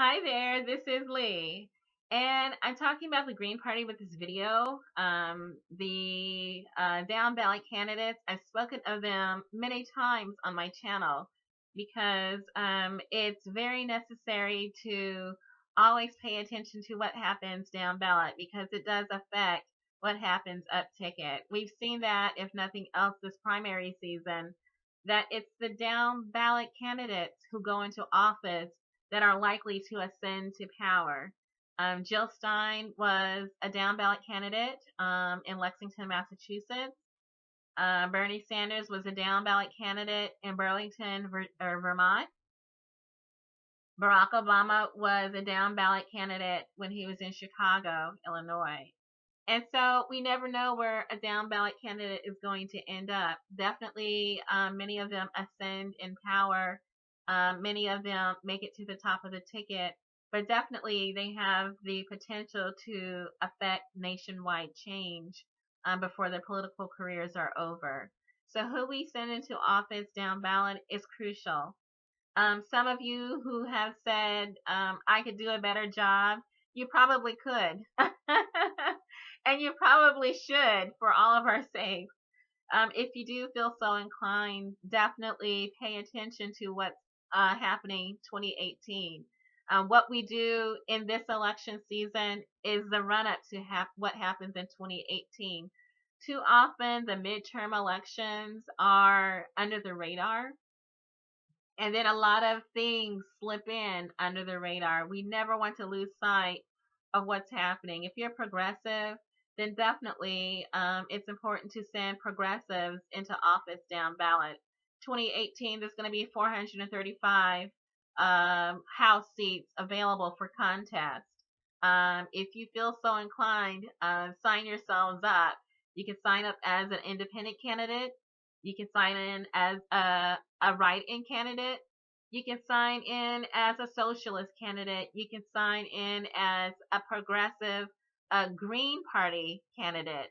Hi there, this is Lee. And I'm talking about the Green Party with this video. The down ballot candidates, I've spoken of them many times on my channel because it's very necessary to always pay attention to what happens down ballot because it does affect what happens up ticket. We've seen that, if nothing else, this primary season, that it's the down ballot candidates who go into office that are likely to ascend to power. Jill Stein was a down ballot candidate in Lexington, Massachusetts. Bernie Sanders was a down ballot candidate in Burlington, Vermont. Barack Obama was a down ballot candidate when he was in Chicago, Illinois. And so we never know where a down ballot candidate is going to end up. Definitely, many of them ascend in power. Many of them make it to the top of the ticket, but definitely they have the potential to affect nationwide change before their political careers are over. So who we send into office down ballot is crucial. Some of you who have said, I could do a better job, you probably could. And you probably should for all of our sakes. If you do feel so inclined, definitely pay attention to what's happening 2018. What we do in this election season is the run up to what happens in 2018. Too often, the midterm elections are under the radar, and then a lot of things slip in under the radar. We never want to lose sight of what's happening. If you're progressive, then definitely it's important to send progressives into office down ballot. 2018, there's going to be 435 House seats available for contest. If you feel so inclined, sign yourselves up. You can sign up as an independent candidate. You can sign in as a write-in candidate. You can sign in as a socialist candidate. You can sign in as a progressive Green Party candidate.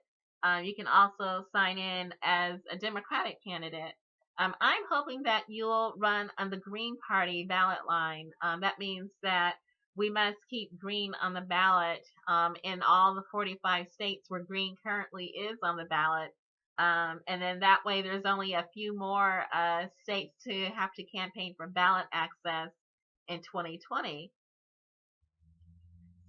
You can also sign in as a Democratic candidate. I'm hoping that you'll run on the Green Party ballot line. That means that we must keep green on the ballot in all the 45 states where green currently is on the ballot. And then that way, there's only a few more states to have to campaign for ballot access in 2020.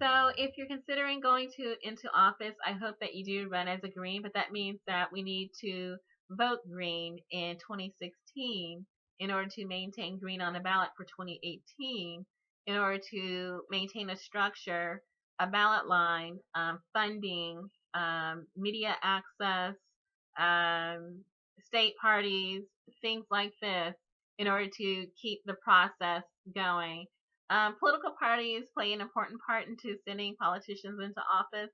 So if you're considering going into office, I hope that you do run as a Green, but that means that we need to vote Green in 2016 in order to maintain Green on the ballot for 2018, in order to maintain a structure, a ballot line, funding, media access, state parties, things like this, in order to keep the process going. Political parties play an important part into sending politicians into office.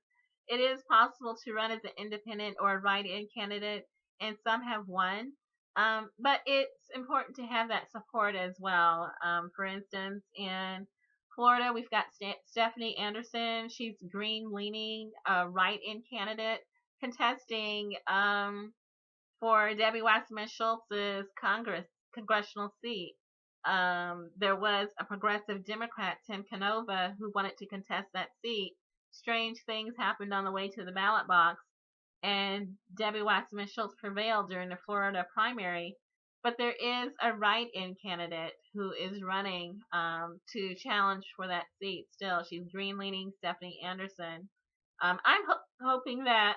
It is possible to run as an independent or a write-in candidate, and some have won. But it's important to have that support as well. For instance, in Florida, we've got Stephanie Anderson. She's green-leaning, write-in candidate contesting for Debbie Wasserman Schultz's congressional seat. There was a progressive Democrat, Tim Canova, who wanted to contest that seat. Strange things happened on the way to the ballot box, and Debbie Wasserman Schultz prevailed during the Florida primary. But there is a write-in candidate who is running to challenge for that seat still. She's green-leaning Stephanie Anderson. I'm hoping that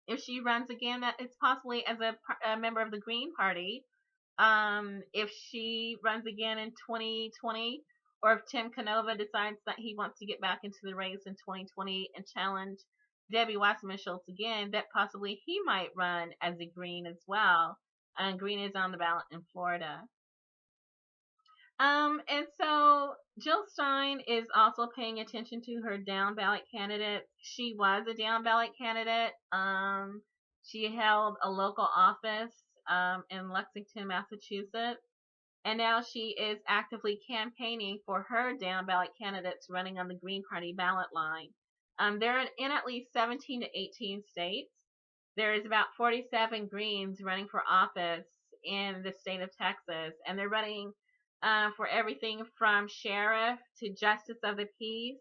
if she runs again, that it's possibly as a member of the Green Party. If she runs again in 2020, or if Tim Canova decides that he wants to get back into the race in 2020 and challenge Debbie Wasserman Schultz again, that possibly he might run as a Green as well. And Green is on the ballot in Florida. And so Jill Stein is also paying attention to her down ballot candidates. She was a down ballot candidate. She held a local office in Lexington, Massachusetts, and now she is actively campaigning for her down ballot candidates running on the Green Party ballot line. They're in at least 17 to 18 states. There is about 47 Greens running for office in the state of Texas, and they're running for everything from sheriff to justice of the peace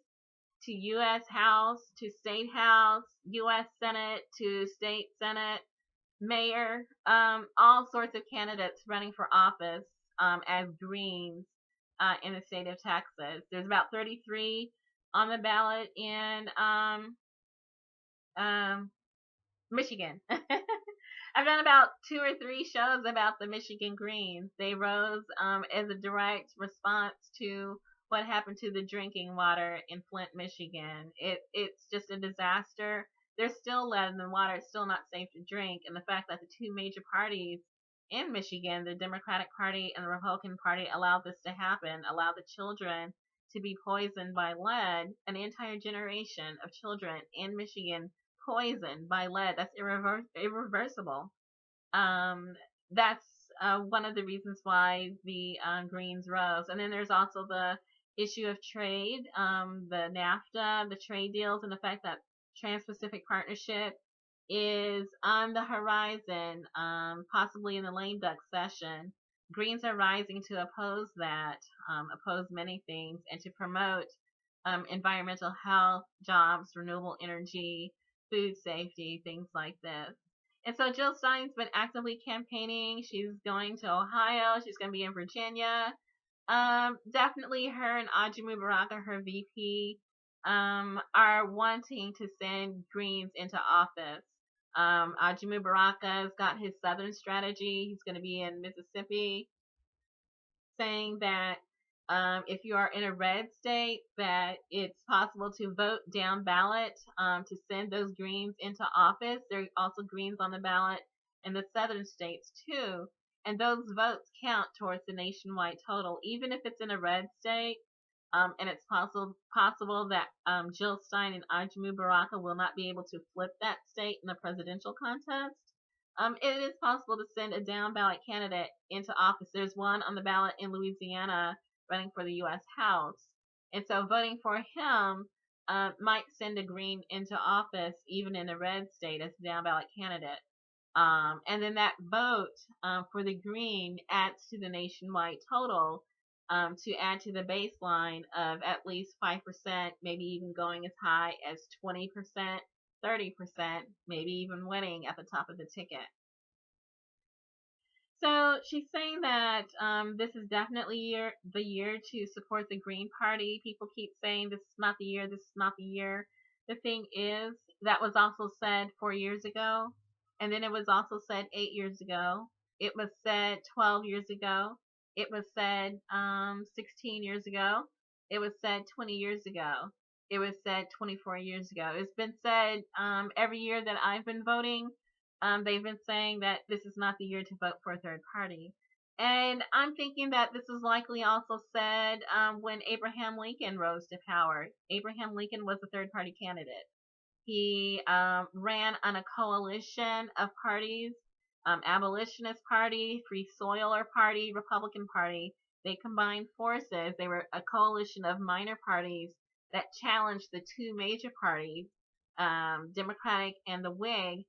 to U.S. House to State House, U.S. Senate to State Senate, mayor, all sorts of candidates running for office as Greens in the state of Texas. There's about 33 on the ballot in Michigan. I've done about 2 or 3 shows about the Michigan Greens. They rose as a direct response to what happened to the drinking water in Flint, Michigan. It's just a disaster. There's still lead in the water. It's still not safe to drink. And the fact that the 2 major parties in Michigan, the Democratic Party and the Republican Party, allowed this to happen, allowed the children to be poisoned by lead, an entire generation of children in Michigan poisoned by lead. That's irreversible. That's one of the reasons why the Greens rose. And then there's also the issue of trade, the NAFTA, the trade deals, and the fact that Trans-Pacific Partnership is on the horizon, possibly in the lame duck session. Greens are rising to oppose that, oppose many things, and to promote environmental health, jobs, renewable energy, food safety, things like this. And so Jill Stein's been actively campaigning. She's going to Ohio. She's going to be in Virginia. Definitely her and Ajamu Baraka, her VP, are wanting to send Greens into office. Ajamu Baraka's got his Southern strategy. He's going to be in Mississippi, saying that if you are in a red state, that it's possible to vote down ballot to send those Greens into office. There are also Greens on the ballot in the southern states too, and those votes count towards the nationwide total, even if it's in a red state. And it's possible that Jill Stein and Ajamu Baraka will not be able to flip that state in the presidential contest. It is possible to send a down ballot candidate into office. There's one on the ballot in Louisiana running for the U.S. House. And so voting for him might send a Green into office, even in a red state, as a down ballot candidate. And then that vote for the Green adds to the nationwide total to add to the baseline of at least 5%, maybe even going as high as 20%, 30%, maybe even winning at the top of the ticket. So she's saying that this is definitely the year to support the Green Party. People keep saying this is not the year, this is not the year. The thing is, that was also said 4 years ago, and then it was also said 8 years ago. It was said 12 years ago. It was said 16 years ago. It was said 20 years ago. It was said 24 years ago. It's been said every year that I've been voting. They've been saying that this is not the year to vote for a third party. And I'm thinking that this is likely also said when Abraham Lincoln rose to power. Abraham Lincoln was a third party candidate. He ran on a coalition of parties, Abolitionist Party, Free Soiler Party, Republican Party. They combined forces. They were a coalition of minor parties that challenged the 2 major parties, Democratic and the Whig,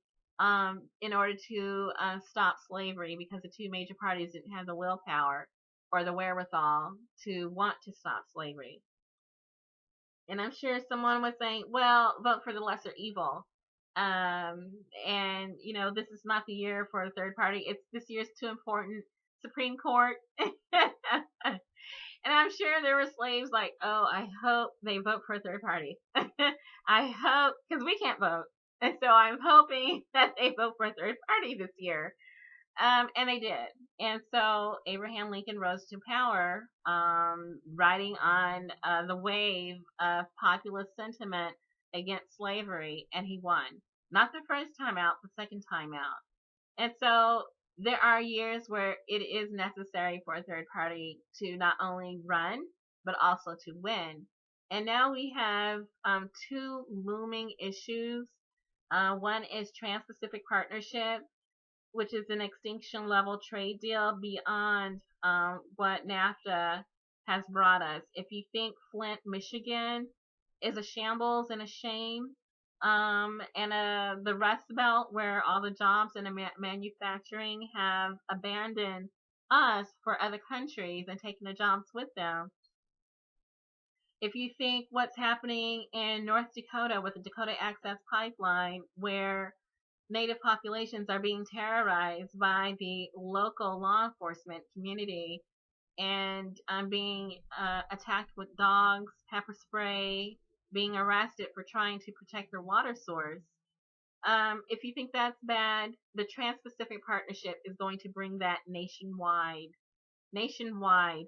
in order to stop slavery, because the 2 major parties didn't have the willpower or the wherewithal to want to stop slavery. And I'm sure someone was saying, well, vote for the lesser evil. And, you know, this is not the year for a third party. This year's too important. Supreme Court. And I'm sure there were slaves like, oh, I hope they vote for a third party. I hope, because we can't vote. And so I'm hoping that they vote for a third party this year. And they did. And so Abraham Lincoln rose to power, riding on the wave of populist sentiment against slavery, and he won. Not the first time out, the second time out. And so there are years where it is necessary for a third party to not only run, but also to win. And now we have 2 looming issues. One is Trans-Pacific Partnership, which is an extinction level trade deal beyond what NAFTA has brought us. If you think Flint, Michigan is a shambles and a shame, and the Rust Belt, where all the jobs in manufacturing have abandoned us for other countries and taking the jobs with them. If you think what's happening in North Dakota with the Dakota Access Pipeline, where Native populations are being terrorized by the local law enforcement community and being attacked with dogs, pepper spray, being arrested for trying to protect their water source. If you think that's bad, the Trans-Pacific Partnership is going to bring that nationwide. Nationwide.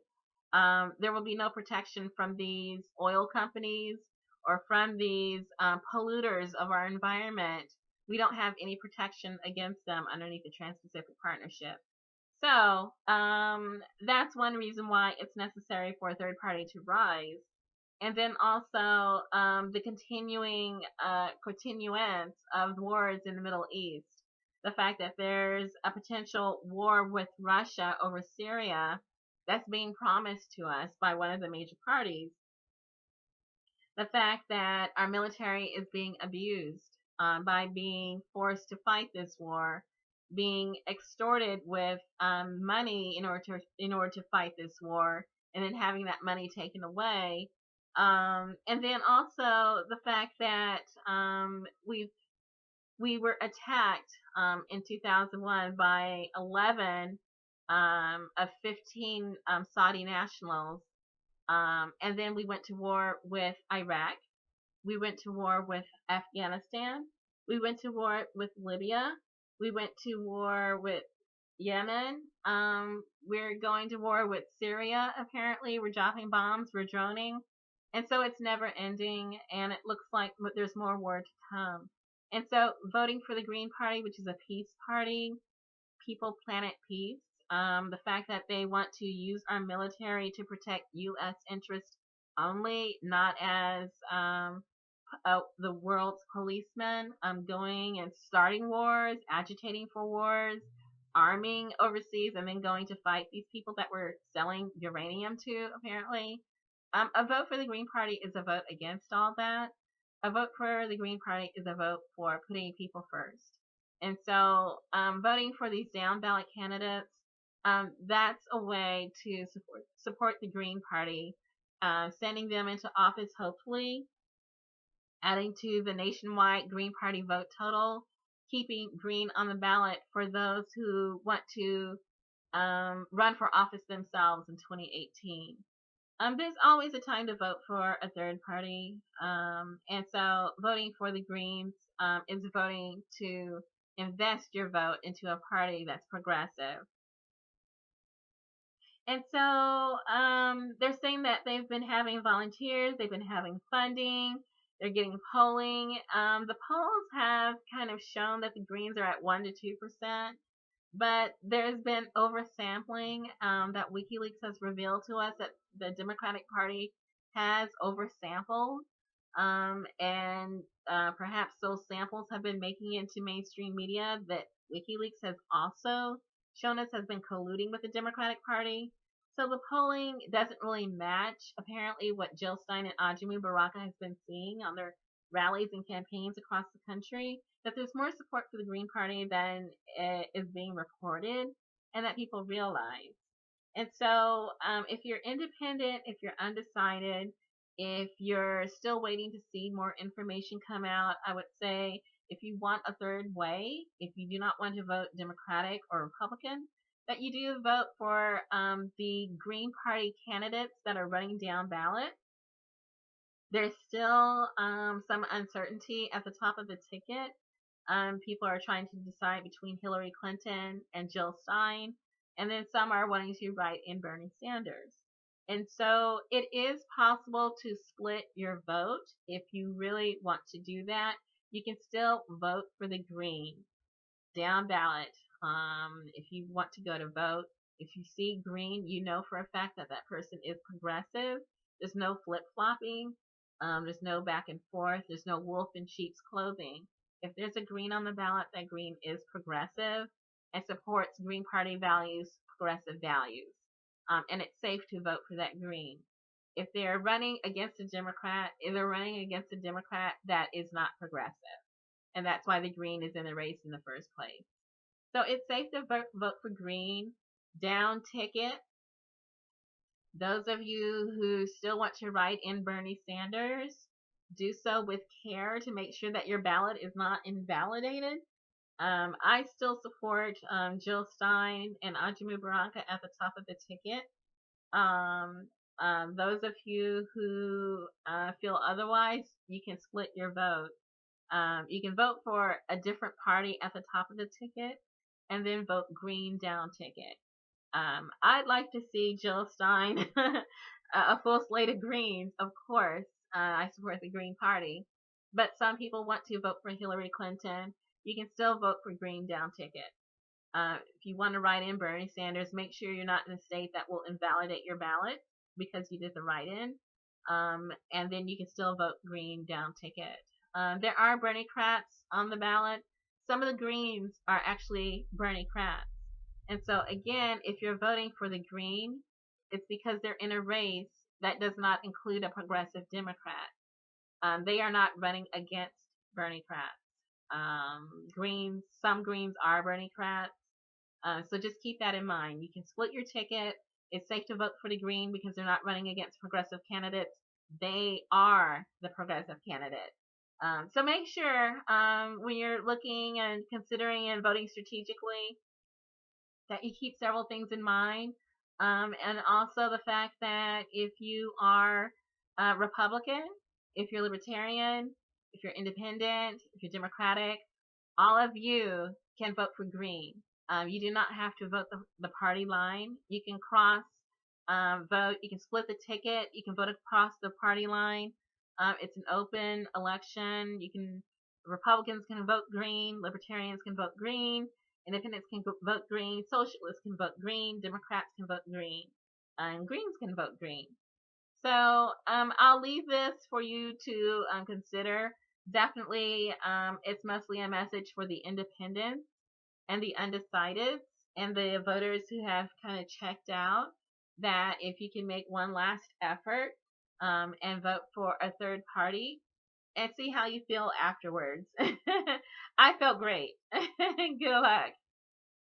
There will be no protection from these oil companies or from these polluters of our environment. We don't have any protection against them underneath the Trans-Pacific Partnership. So that's one reason why it's necessary for a third party to rise. And then also the continuance of wars in the Middle East. The fact that there's a potential war with Russia over Syria that's being promised to us by one of the major parties. The fact that our military is being abused by being forced to fight this war, being extorted with money in order to fight this war, and then having that money taken away. And then also the fact that we were attacked in 2001 by 11 of 15 Saudi nationals. And then we went to war with Iraq. We went to war with Afghanistan. We went to war with Libya. We went to war with Yemen. We're going to war with Syria, apparently. We're dropping bombs. We're droning. And so it's never ending. And it looks like there's more war to come. And so voting for the Green Party, which is a peace party, people, planet, peace, the fact that they want to use our military to protect U.S. interests only, not as the world's policemen, going and starting wars, agitating for wars, arming overseas, and then going to fight these people that we're selling uranium to, apparently. A vote for the Green Party is a vote against all that. A vote for the Green Party is a vote for putting people first. And so voting for these down ballot candidates, that's a way to support the Green Party, sending them into office, hopefully, adding to the nationwide Green Party vote total, keeping green on the ballot for those who want to run for office themselves in 2018. There's always a time to vote for a third party, and so voting for the Greens is voting to invest your vote into a party that's progressive. And so they're saying that they've been having volunteers, they've been having funding, they're getting polling. The polls have kind of shown that the Greens are at 1% to 2%. But there's been oversampling that WikiLeaks has revealed to us that the Democratic Party has oversampled, and perhaps those samples have been making it into mainstream media that WikiLeaks has also shown us has been colluding with the Democratic Party. So the polling doesn't really match, apparently, what Jill Stein and Ajamu Baraka has been seeing on their rallies and campaigns across the country, that there's more support for the Green Party than is being reported and that people realize. And so if you're independent, if you're undecided, if you're still waiting to see more information come out, I would say if you want a third way, if you do not want to vote Democratic or Republican, that you do vote for the Green Party candidates that are running down ballot. There's still some uncertainty at the top of the ticket. People are trying to decide between Hillary Clinton and Jill Stein, and then some are wanting to write in Bernie Sanders. And so it is possible to split your vote. If you really want to do that, you can still vote for the Green down ballot. If you want to go to vote, if you see green, you know for a fact that that person is progressive. There's no flip-flopping. There's no back and forth. There's no wolf in sheep's clothing. If there's a green on the ballot, that green is progressive and supports Green Party values, progressive values. And it's safe to vote for that green. If they're running against a Democrat, that is not progressive. And that's why the green is in the race in the first place. So it's safe to vote for green. down ticket. Those of you who still want to write in Bernie Sanders, do so with care to make sure that your ballot is not invalidated. I still support Jill Stein and Ajamu Baraka at the top of the ticket. Those of you who feel otherwise, you can split your vote. You can vote for a different party at the top of the ticket and then vote green down ticket. I'd like to see Jill Stein, a full slate of Greens, of course. I support the Green Party. But some people want to vote for Hillary Clinton. You can still vote for green down ticket. If you want to write in Bernie Sanders, make sure you're not in a state that will invalidate your ballot because you did the write-in. And then you can still vote green down ticket. There are Bernie-crats on the ballot. Some of the Greens are actually Bernie-crats. And so again, if you're voting for the Green, it's because they're in a race that does not include a progressive Democrat. They are not running against Bernie-crats. Some Greens are Bernie-crats. So just keep that in mind. You can split your ticket. It's safe to vote for the Green because they're not running against progressive candidates. They are the progressive candidate. So make sure when you're looking and considering and voting strategically that you keep several things in mind. And also the fact that if you are Republican, if you're Libertarian, if you're Independent, if you're Democratic, all of you can vote for Green. You do not have to vote the party line. You can cross vote. You can split the ticket. You can vote across the party line. It's an open election. Republicans can vote Green. Libertarians can vote Green. Independents can vote Green. Socialists can vote Green. Democrats can vote Green. And Greens can vote Green. So I'll leave this for you to consider. Definitely, it's mostly a message for the independents and the undecideds and the voters who have kind of checked out, that if you can make one last effort and vote for a third party and see how you feel afterwards. I felt great. Good luck.